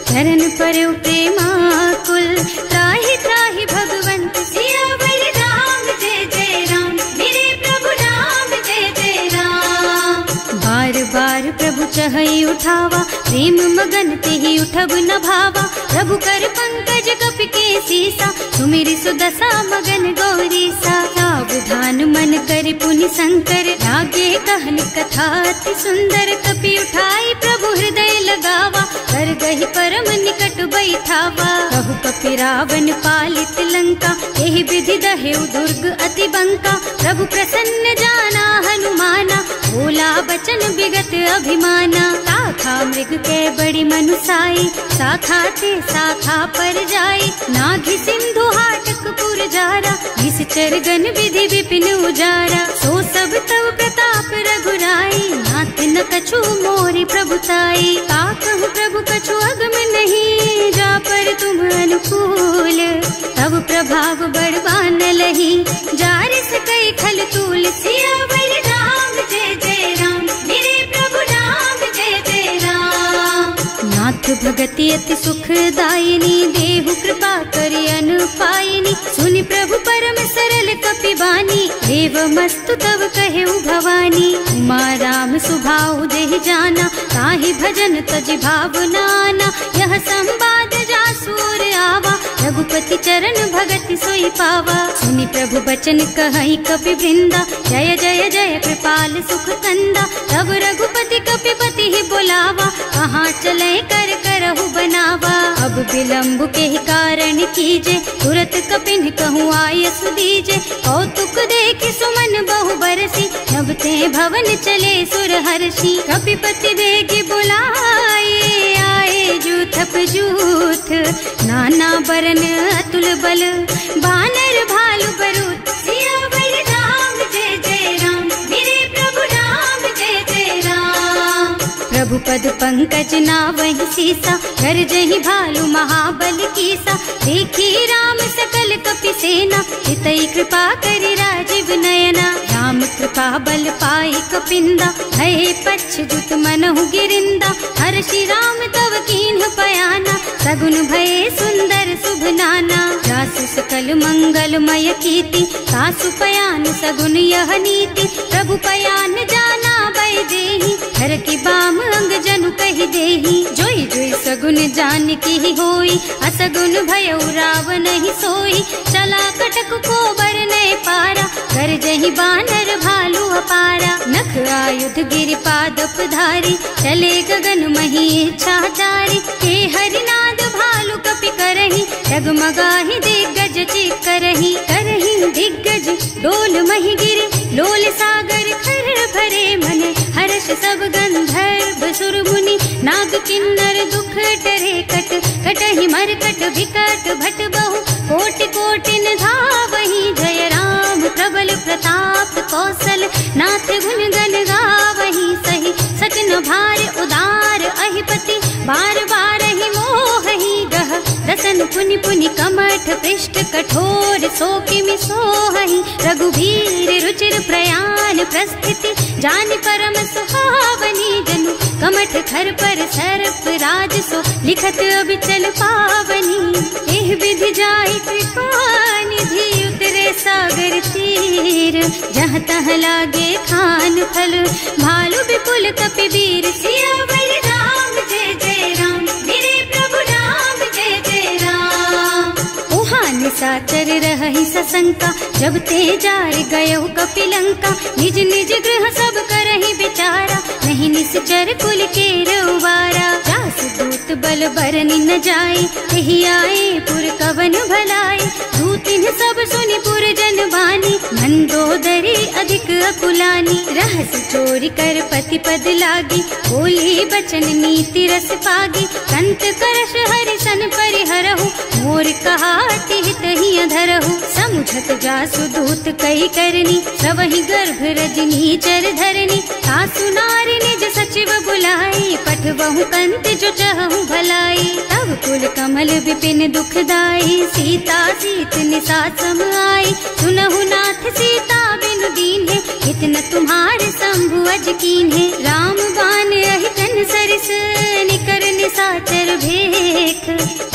A: चरण परउ प्रेमाकुल, त्राहि त्राहि भगवंत। सियावर राम जय जय राम, मेरे प्रभु राम जय जय राम। बार बार प्रभु चहई उठावा, प्रेम मगन तेहि उठब न भावा। प्रभु कर पंकज कपि के सीसा, सुमिरि सुदशा मगन गौरीसा। सावधान मन कर पुनि शंकर, लागे कहन कथा अति सुंदर। कपि उठाई प्रभु हृदय लगावा, कर गहि परम निकट बैठावा। कहु कपि रावण पालित लंका, एहि विधि दहेउ दुर्ग अति बंका। प्रभु प्रसन्न जाना हनुमाना, बोला बचन विगत अभिमाना। शाखा मृग के बड़ी मनुसाई, शाखा ते शाखा पर जाई। नाघि सिंधु हाटक पुर जारा, निश्चर गण विधि विपिन उजारा। सो सब तव प्रताप रघुराई, नाथ न कछु मोरि प्रभुताई। का कहु प्रभु कछु अगम नहीं, जा पर तुम अनुकूल। तब प्रभाव बड़वान लही, जार सकई खल तूल। सियावर राम जय जय राम, मेरे प्रभु राम जय जय राम। नाथ भगति अति सुखदायिनी, देहु कृपा करि अनुपायिनी। सुनि प्रभु परम सरल कपि बानी, देव मस्तु तब कहेउ भवानी। उमा राम सुभाउ देहि जाना, ताहि भजन तजि भावनाना। यह संवाद जासुर आवा, रघुपति चरण भगति सोई पावा। सुनि प्रभु बचन कहई कपि वृंदा, जय जय जय कृपाल सुख कंदा। तब रघुपति कपिपति ही बोलावा, कहाँ चले कर करहु बनावा। अब विलम्ब के कारण कीजे, तुरत कपिन कहूँ आयस दीजे। कौतुक देखि सुमन बहु बरसी, नभ ते भवन चले सुर हर्षि। कपिपति बेगी बुलाए, आए जूथप जूथ। नाना बरन अतुल बल, बानर भालु बरूथ। सियावर राम जय जय राम, मेरे प्रभु राम जय जय राम। प्रभु पद पंकज नावहि सीसा, गरजहि भालु महाबल कीसा। देखी राम सकल कपि सेना, हितई कृपा करि राजीव नयना। राम कृपा बल पाई कपिंदा, भये पच्छजुत मनहु गिरिंदा। हर्षि राम तव कीन्ह पयाना, सगुन भये सुंदर शुभ नाना। जासु सकल मंगलमय कीर्ति, सासु पयान सगुन यह नीति। प्रभु पयान जाना भय देहि, हर की बाम अंग जनु कहि देहि। जोई जोई सगुन जान की होई, असगुन भयउ रावण ही सोई। चला कटक को बरने पारा, कर जहि बानर भालू अपारा। नख आयुध गिरि पादप धारी, चले गगन मही इच्छाचारी। हे हरिनाद भालू कपि करही, डगमगाहि दिग्गज चित करही। करही दिग्गज डोल मही गिरे, लोल सागर खर भरे मन। हर्ष सब गंधर्व सुर मुनि, नाग किन्नर दुख टरे कट। कटहि मरकट विकट भट बहु, कोटि कोटि न धावहि। जय राम प्रबल प्रताप कौशल, नाथ गुण गण गावहि। सही सजन भार उदार अहिपति, बार बार ही मोहहि गह। दसन पुनि पुनि कमठ पृष्ठ, कठोर सो किमि सोहहि। रघुवीर रुचिर प्रयाण प्रस्थिति, जानि परम सुहावनी। जनु कमठ खर पर सर्प राज सो, लिखत अबिचल पावनी। एह विधि जाय कृपा निधि, उतरे सागर तीर। जहाँ तहाँ लागे खान फल, भालु विपुल कपि वीर। सियावर राम जय जय राम, मेरे प्रभु राम जय जय राम। उहाँ निशाचर रहहि सशंका, जब ते जार गयो कपि लंका। निज निज गृह सब करहि विचारा, नहीं निश्चर कुल के रउवारा। जासु दूत बल बल बरन न जाए, यही आए पुर कवन भलाए। दूतिन सब सुनि पुर जन बानी, मंदोदरी अधिक अकुलानी। रहस्य चोरी कर पति पद लागी, बोली बचन नीति रस पागी। कंत करश हरि सन परिहरहु, मोर कहाति हित ही अधरहु। समुझत जासु दूत कई करनी, सबहि गर्भ रजनी चर धरनी। सासु नारी निज सचिव बुलाई, पठबहु कंत जो चहु भलाई। तब कुल कमल विपिन दुखदाई, सीता सीत निसा सम आई। सुनहु नाथ सीता बिनु दीन है, इतना तुम्हारे शंभु अज कीन है। राम बान अहितन सरिस, निकर निसाचर भेख।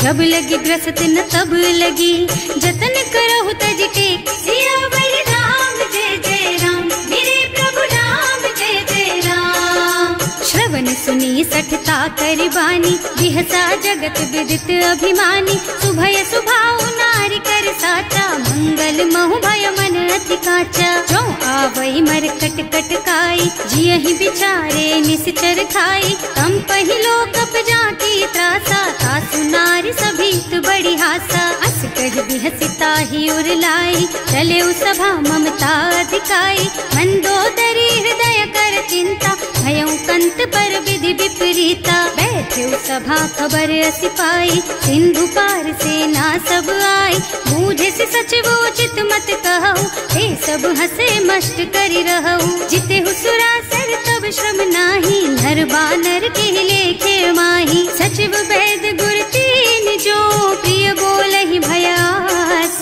A: जब लगी ग्रसत न तब लगी, जतन करहु तज टेक। सियावर राम जय जय राम, मेरे प्रभु राम जय जय राम। श्रवण सुनी सठता कर बानी, बिहसा जगत विदित अभिमानी। सुभय सुभाऊ नारी कर साचा, मंगल महु भय मन अति काचा। जो आवई मर कट कट काई, जियहि बिचारे निश्चर खाई। तम पहिलो कप जाकी त्रासा, सासु नारी सभीत बड़ी हासा। अस कह बिहसिता ही उर लाई, चले सभा ममता अधिकाई। मंदोदरी हृदय कर चिंता, भयउ कंत पर विधि विपरीता। बैठे सभा खबर असी पाई, सिंधु पार सेना सब आई। बूझे से सचिव उचित मत कहु, ते सब हसे मस्त करि रहु। जिते हुसुरासर तब श्रम नाही, नर बानर के लेखे माही। सचिव वैद गुर तीन जो, प्रिय बोलहि भयास।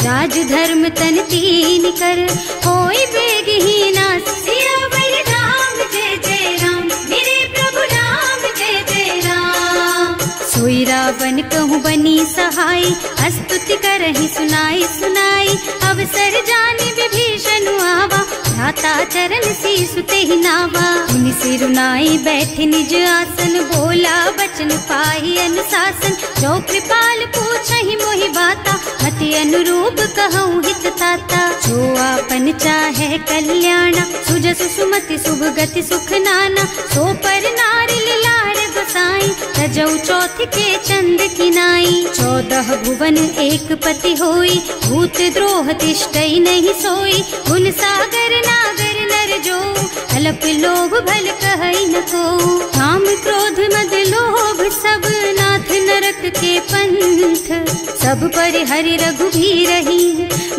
A: राज धर्म तन तीन कर, होई बेगहि नास। सियावर राम जय जय राम, मेरे प्रभु राम जय जय राम। सोई रावण कहूँ बनी सहाय, स्तुति करहि सुनाई सुनाई। अवसर जानी विभीषण आवा, भ्राता चरण शीस तेहि नावा। मुनि सिरुनाई बैठे निज आसन, बोला बचन पाहि अनुशासन। जो कृपाल पूछहि मोहि बाता, मति अनुरूप कहूँ हित ताता। जो आपन चाहे कल्याणा, सुजसु सुमति शुभ गति सुख नाना। सो पर नारी लार बसाई, रजौ चौथ के चंद किनाई। 14 भुवन एक पति होई, भूत द्रोह तिष्ठई नहीं सोई। गुण सागर नागर नर जो, अल्प लोभ भल कहई न को। काम क्रोध मद लोभ सब, नाथ नरक के पंथ। सब पर हरि रघुबीरहि,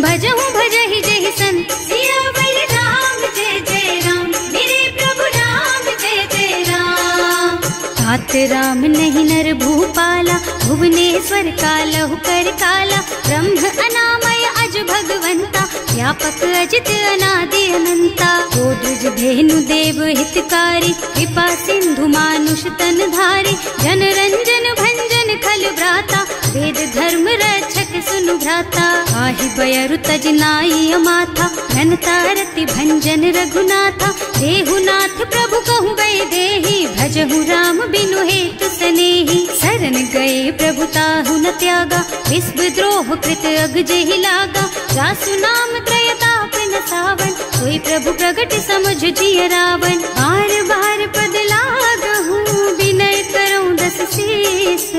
A: भजहु भजहि जहि संत। सियावर राम जय जय राम, मेरे प्रभु राम जय जय राम। तात राम नहीं नर भूपाला, भुवनेश्वर कालहु कर काला। ब्रह्म अनामय अज भगवंता, व्यापक अजित अनादि अनंता। गोदुज धेनु देव हितकारी, कृपा सिंधु मानुष तन धारी। जन रंजन भंजन खल भ्राता, वेद धर्म रक्षक सुनु भ्राता। आहि बयरु तज नाई अमाथा, घनता रति भंजन रघुनाथा। देहुनाथ प्रभु कहु गए देहि, भजहु राम बिनु हेतु सनेहि। शरण गए प्रभु ताहु न त्यागा, विश्व द्रोह कृत अग जेहि लागा। जासु नाम त्रयताप न सावन, सोई प्रभु प्रगट समझ जिय रावण। बार बार पद लागहु, विनय करऊं दस शीस।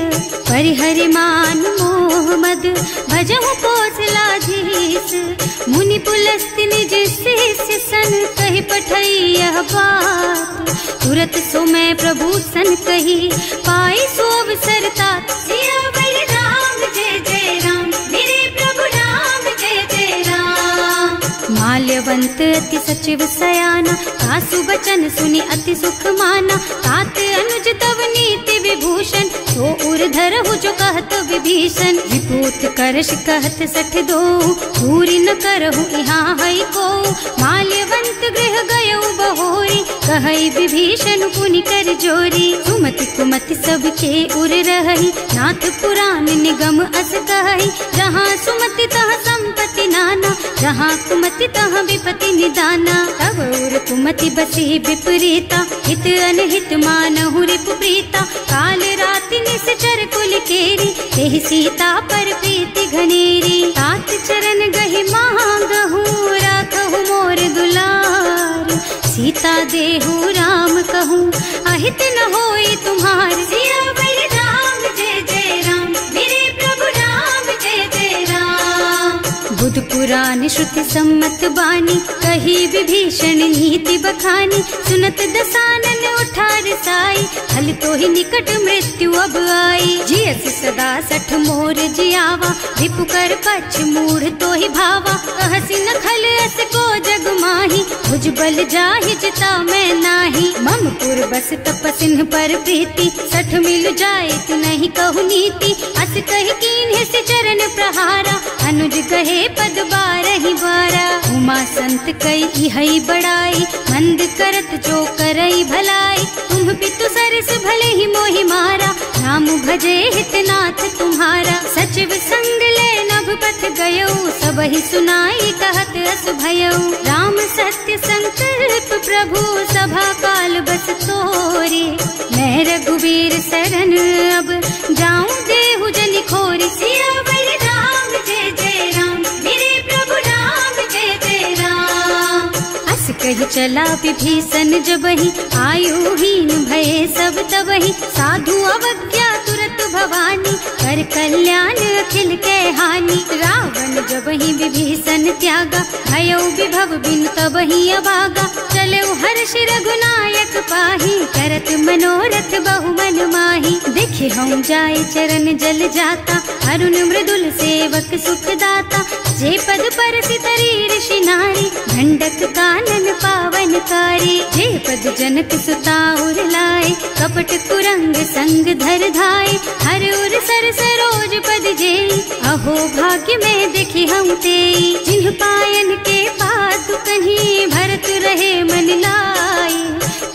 A: परिहरि मान मोह मद, भजहु कौशलाधीश। मुनि पुलस्त्य निज शिष्य सन, कहि पठई यह बात। तुरत सो मैं प्रभु सन कही, पाई सो अवसर तात। सियावर राम जय जय राम, मेरे प्रभु राम जय जय राम। माल्यवंत अति सचिव सयाना, सासु बचन सुनि अति सुख माना। तात अनुज तव नीति विभूषण, सो उर धरहु जो कहत विभीषण। विभूत करश कहत सठ दो, दूरी न करहु यहाँ हई को। माल्यवंत गृह गयउ बहोरी, कहई विभीषण पुनि कर जोरी। सुमति कुमति सबके उर रहई, नाथ पुराण निगम अस कहई। जहाँ सुमति तहाँ संपत्ति नाना, जहाँ कुमति तहाँ विपति निदाना। तब उर कुमति बसी विपरीता, हित अनहित मानहु रिपु प्रीता। काल राति निश्चर कुल केरी, तेहि सीता पर प्रीति घनेरी। तात चरण गहि मांगहु, राखहु मोर दुलार। सीता देहु राम कहूँ, अहित न होई तुम्हार। सियावर राम पुराण श्रुति सम्मत बानी, कही विभीषण नीति बखानी। सुनत दसानन उठा रसाई, हल तो ही निकट मृत्यु अब आई। जियस सदा सठ मोर जियावा, रिपु कर पक्ष मूढ़ तो ही भावा। कहसी न खल अस को जग माही, भुज बल जाहि जिता मैं नाही। मम पुर बस तपसिन्ह पर प्रीति, सठ मिल जाए तु नहीं कहु नीति। अस कहि कीन्ह से चरण प्रहारा, अनुज कहे पद बारहि बारा। उमा संत कई इहै बड़ाई, मंद करत जो करई भलाई। तुम पितु सरस भले ही मोहि मारा, नाम भजे हितनाथ तुम्हारा। सचिव संग ले नभ पथ गयो, सबहि सुनाई कहत अस भयो। राम सत्य संकल्प प्रभु, सभा काल बस तोरे। मैं रघुवीर शरण अब, जाऊं देहु जनि खोरि। सियावर राम जय जय राम, मेरे प्रभु राम जय जय राम। अस कहि चला विभीषण जबहि, आयुहीन भये सब तबहि। साधु अवज्ञा तुरत भवानी, कर कल्याण अखिल के हानि। रावण जबहि विभीषण त्यागा, भयो विभव बिन तबहि अभागा। चले हर्ष रघुनायक पाही, करत मनोरथ बहु मन माही। देखे हम जाय चरण जल जाता, अरुण मृदुल सेवक सुख दाता। जे पद पर सितरी ऋषि नारी, ढंडक कानन पावन कारी। जे पद जनक सुता उर लाए, कपट कुरंग संग धर धाय। हर उर सर सरोज पद जेई, अहो भाग्य में देखी हम तेई। जिन्ह पायन के पातु कहीं, भरत रहे मन लाई।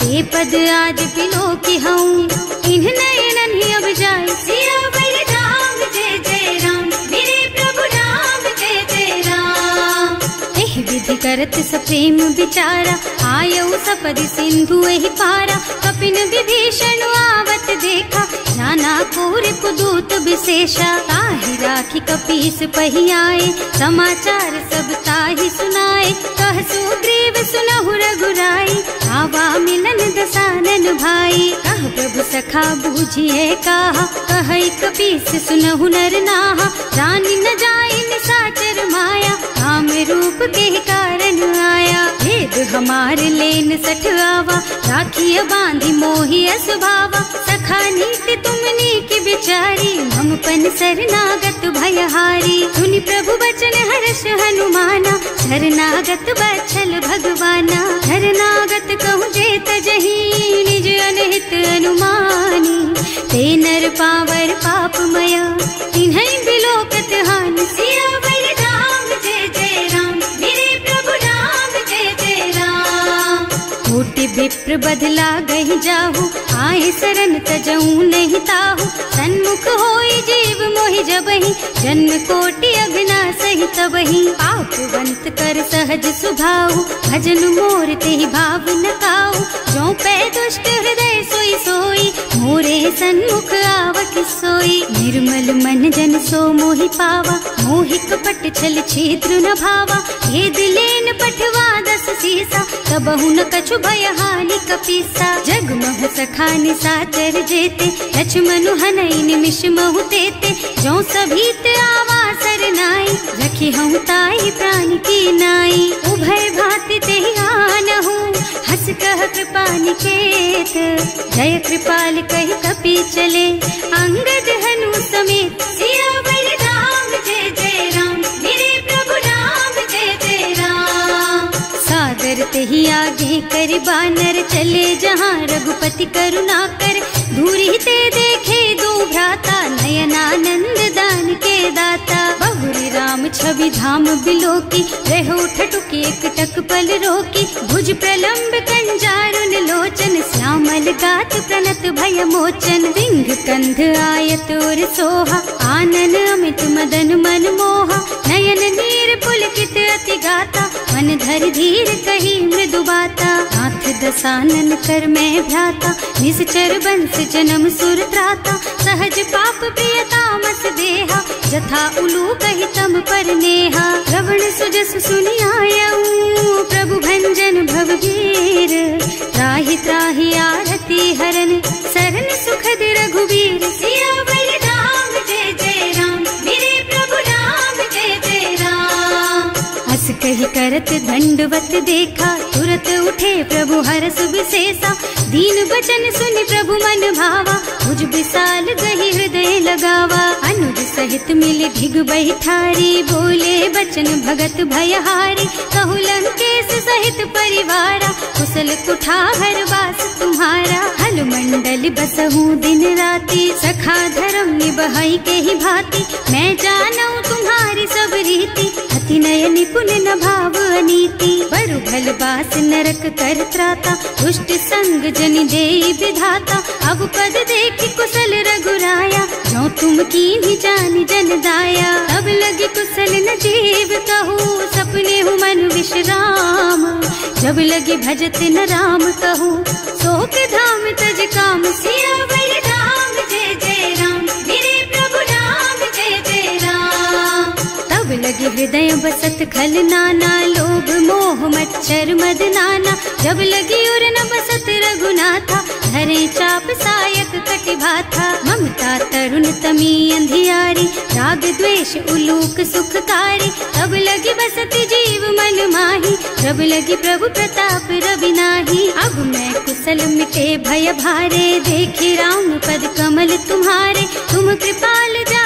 A: ते पद आज बिलो की हूँ, इन्ह नयनन ही अब जाए। सियावर राम जय जय राम, मेरे प्रभु राम जय जय राम। एह विधि करत सप्रेम विचारा, आयऊ सपदि सिंधु एहि पारा। कपिन विभीषण आवत देखा, नाना कोर कुदूत विशेषा। ताहि राखी कपीस पहि आए, समाचार सब ताहि सुनाए। कह सुग्रीव सुनहु रघुराई, आवा मिलन दसानन भाई। कह प्रभु सखा बूझिए कहा, कहै कपीस सुनहु नर नाहा। जानि न जाय निशाचर माया, काम रूप के कारण आया। भेद हमार लेन सठ आवा, राखिय बांधि मोहि असुभावा। सखा नीति तुमनी की बिचारी, हम पन शरणागत भयहारी। सुनि प्रभु बचन हर्ष हनुमाना, शरणागत बछल भगवाना। शरणागत कहूँ जे तजहि, निज अनहित अनुमानी। ते नर पावर पापमय, तिन्है बिलोकत हानि। सियावर राम जय जय राम, मेरे प्रभु राम जय जय राम। कोटि विप्र बदला गहि जाहु, आए शरण तजऊ नहीं ताहु। सन्मुख होई जीव मोहि जबहि, जन्म कोटि अघनासहि तबहि। पापवंत कर सहज सुभाऊ, भजन मोर तेहि भाव न काऊ। जो पै दुष्ट हृदय सोई सोई, मोरे सन्मुख आवक सोई। निर्मल मन जन सो मोहि पावा, मोहि कपट छल छिद्र न भावा। भेद लेन पठवा दस सीसा, तबहु न कछु भय हानि कपीसा। जग महु सखा निशाचर जेते, लक्ष्मण हनई निमिष महु तेते। जो सभीत आवा सरनाई, रखी हूँ ताई प्राण की नाई। उभय भांति तेहि आनहु, हस कह कृपा निकेत। जय कृपाल कहि कपि चले, अंगद हनु समेत। सियावर राम जय जय राम, मेरे प्रभु राम जय जय राम। सादर तेहि आगे कर बानर, चले जहाँ रघुपति करुणा कर। दूरी ते देखे दो भ्राता, नयनानंद दान के दाता। बहुरी राम छवि धाम बिलोकी, रहो ठटुकी एक टक पल रोकी। भुज प्रलंब कंजारुन लोचन, श्यामल गात प्रणत भय मोचन। सिंह कंध आयत और सोहा, आनन अमित मदन मन मोहा। नयन नीर पुलकित अति गाता, मन धर धीर कही मृदु बाता। नाथ दसानन कर मैं भ्राता, निश्चर बंस जन्म सुर त्राता। सहज पाप प्रियतामस देहा, जथा उलू कहि तम पर नेहा। श्रवण सुजस सुनि आयऊ, प्रभु भंजन भवभीर। त्राहि त्राहि आरती हरन, सरन सुखद रघुवीर। सियावर राम जय जय राम, मेरे प्रभु राम जय जय राम। करत दंडवत देखा, तुरत उठे प्रभु हरस विशेषा। दीन बचन सुनि प्रभु मन भावा, मुझ विशाल गही हृदय लगावा। अनुज सहित मिल ढिग बैठारी, बोले बचन भगत भयहारी। कहु लंकेश सहित परिवारा, कुशल कुठार वास तुम्हारा। हल मंडल बसहु दिन राति, सखा धर्म निबहाई के ही भांति। मैं जानू तुम्हारी सब रीति, अति नय निपुण न भाव अनीति। बरु भल बास नरक कर त्राता, दुष्ट संग जन देई विधाता। अब पद देखि कुशल रघुराया, जो तुम कीन्ही जानि जन दाया। अब लगी कुशल न जीव कहू, सपने हूँ मन विश्राम। जब लगी भजत न राम कहू, शोक धाम तज काम। सियावर राम जय जय राम, मेरे प्रभु राम जय जय राम। तब लगे हृदय बसत खल नाना, लोभ मोह मच्छर मद नाना। जब लगी उर न बसत रघुनाथा, धरे चाप सायक कटिभाथा। ममता तरुण तमी अंधियारी, राग द्वेष उलूक सुखकारी। तब लगी बसत जीव मन माही, जब लगी प्रभु प्रताप रवि नाही। अब मैं कुशल मिटे भय भारे, देखे राम पद कमल तुम्हारे। तुम कृपाल जा